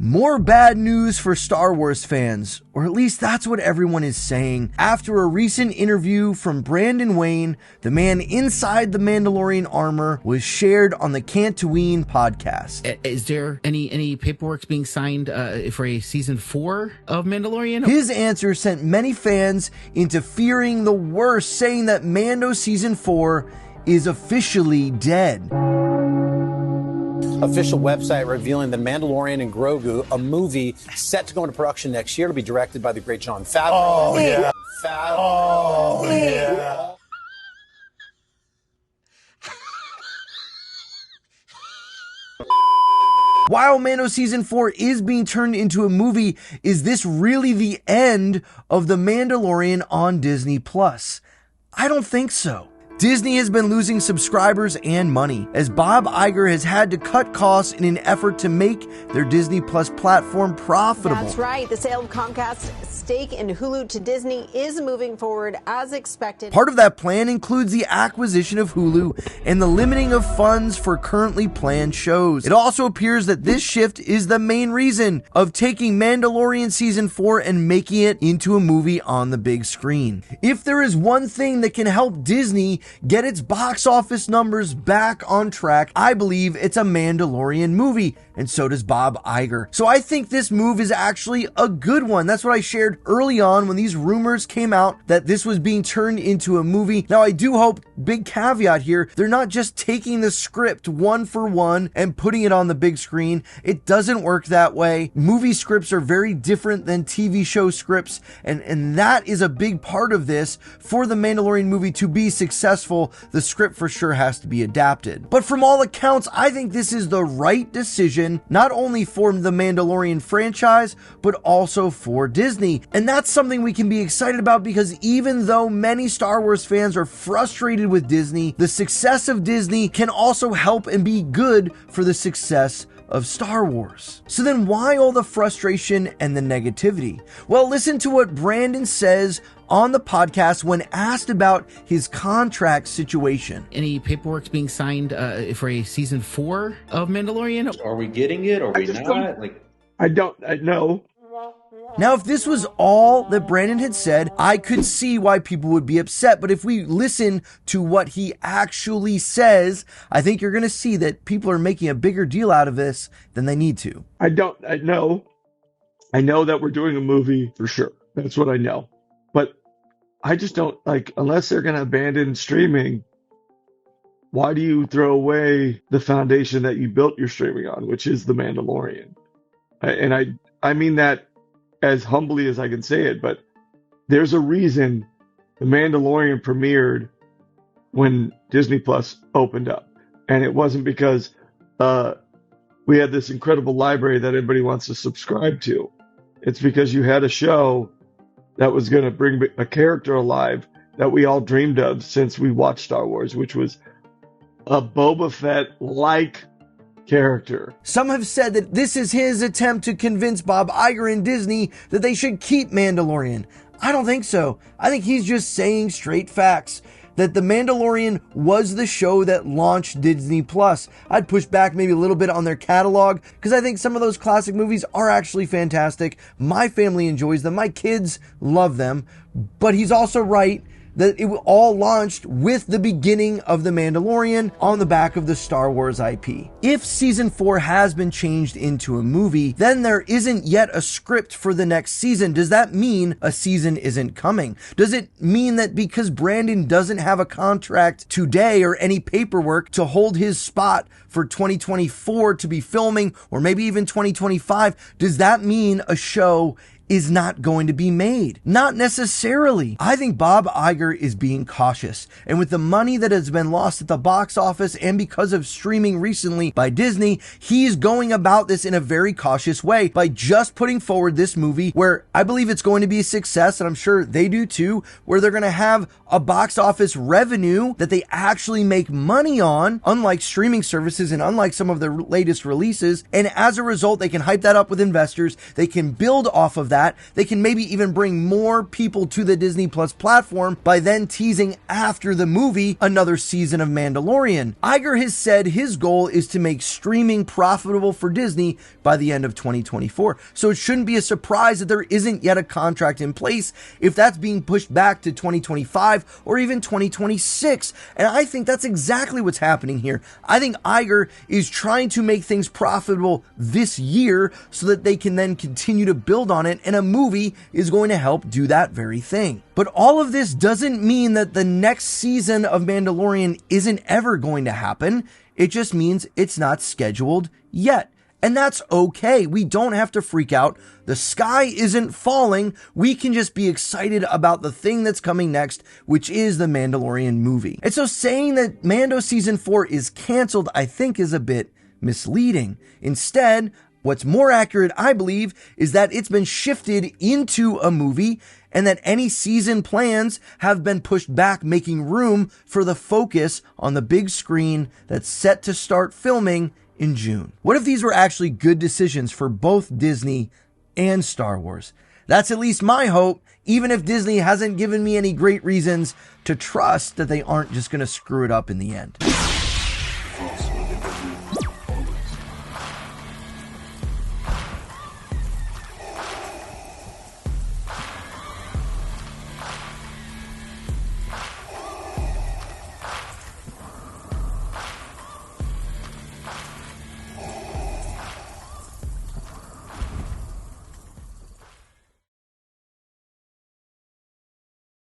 More bad news for Star Wars fans, or at least that's what everyone is saying, after a recent interview from Brandan Wayne, the man inside the Mandalorian armor, was shared on the Cantuine podcast. Is there any paperwork being signed for a season 4 of Mandalorian? His answer sent many fans into fearing the worst, saying that Mando season 4 is officially dead. Official website revealing The Mandalorian and Grogu, a movie set to go into production next year to be directed by the great Jon Favreau. Oh, yeah. Oh, yeah. While Mando season 4 is being turned into a movie, is this really the end of The Mandalorian on Disney Plus? I don't think so. Disney has been losing subscribers and money, as Bob Iger has had to cut costs in an effort to make their Disney Plus platform profitable. That's right. The sale of Comcast's stake in Hulu to Disney is moving forward as expected. Part of that plan includes the acquisition of Hulu and the limiting of funds for currently planned shows. It also appears that this shift is the main reason of taking Mandalorian season 4 and making it into a movie on the big screen. If there is one thing that can help Disney get its box office numbers back on track, I believe it's a Mandalorian movie, and so does Bob Iger. So I think this move is actually a good one. That's what I shared early on when these rumors came out that this was being turned into a movie. Now I do hope, big caveat here, they're not just taking the script one for one and putting it on the big screen. It doesn't work that way. Movie scripts are very different than TV show scripts, and that is a big part of this. For the Mandalorian movie to be successful, the script for sure has to be adapted. But from all accounts, I think this is the right decision, not only for the Mandalorian franchise, but also for Disney. And that's something we can be excited about, because even though many Star Wars fans are frustrated with Disney, the success of Disney can also help and be good for the success of Star Wars. So then why all the frustration and the negativity? Well, listen to what Brandan says on the podcast when asked about his contract situation. Any paperwork being signed for a season 4 of Mandalorian? Are we getting it? Are we not? I know. Now, if this was all that Brandan had said, I could see why people would be upset. But if we listen to what he actually says, I think you're going to see that people are making a bigger deal out of this than they need to. I know that we're doing a movie for sure. That's what I know. But I just don't, unless they're going to abandon streaming, why do you throw away the foundation that you built your streaming on, which is The Mandalorian? And I mean that as humbly as I can say it, but there's a reason The Mandalorian premiered when Disney Plus opened up. And it wasn't because we had this incredible library that everybody wants to subscribe to. It's because you had a show that was going to bring a character alive that we all dreamed of since we watched Star Wars, which was a Boba Fett-like character. Some have said that this is his attempt to convince Bob Iger and Disney that they should keep Mandalorian. I don't think so. I think he's just saying straight facts. That The Mandalorian was the show that launched Disney Plus. I'd push back maybe a little bit on their catalog, because I think some of those classic movies are actually fantastic. My family enjoys them. My kids love them. But he's also right that it all launched with the beginning of The Mandalorian on the back of the Star Wars IP. If season 4 has been changed into a movie, then there isn't yet a script for the next season. Does that mean a season isn't coming? Does it mean that because Brandan doesn't have a contract today or any paperwork to hold his spot for 2024 to be filming, or maybe even 2025, does that mean a show is not going to be made? Not necessarily. I think Bob Iger is being cautious. And with the money that has been lost at the box office and because of streaming recently by Disney, he's going about this in a very cautious way by just putting forward this movie where I believe it's going to be a success, and I'm sure they do too, where they're going to have a box office revenue that they actually make money on, unlike streaming services and unlike some of the latest releases. And as a result, they can hype that up with investors. They can build off of that, they can maybe even bring more people to the Disney Plus platform by then teasing after the movie another season of Mandalorian. Iger has said his goal is to make streaming profitable for Disney by the end of 2024. So it shouldn't be a surprise that there isn't yet a contract in place if that's being pushed back to 2025 or even 2026. And I think that's exactly what's happening here. I think Iger is trying to make things profitable this year so that they can then continue to build on it, and a movie is going to help do that very thing. But all of this doesn't mean that the next season of Mandalorian isn't ever going to happen. It just means it's not scheduled yet. And that's okay. We don't have to freak out. The sky isn't falling. We can just be excited about the thing that's coming next, which is the Mandalorian movie. And so saying that Mando season 4 is canceled, I think is a bit misleading. Instead, what's more accurate, I believe, is that it's been shifted into a movie and that any season plans have been pushed back, making room for the focus on the big screen that's set to start filming in June. What if these were actually good decisions for both Disney and Star Wars? That's at least my hope, even if Disney hasn't given me any great reasons to trust that they aren't just going to screw it up in the end.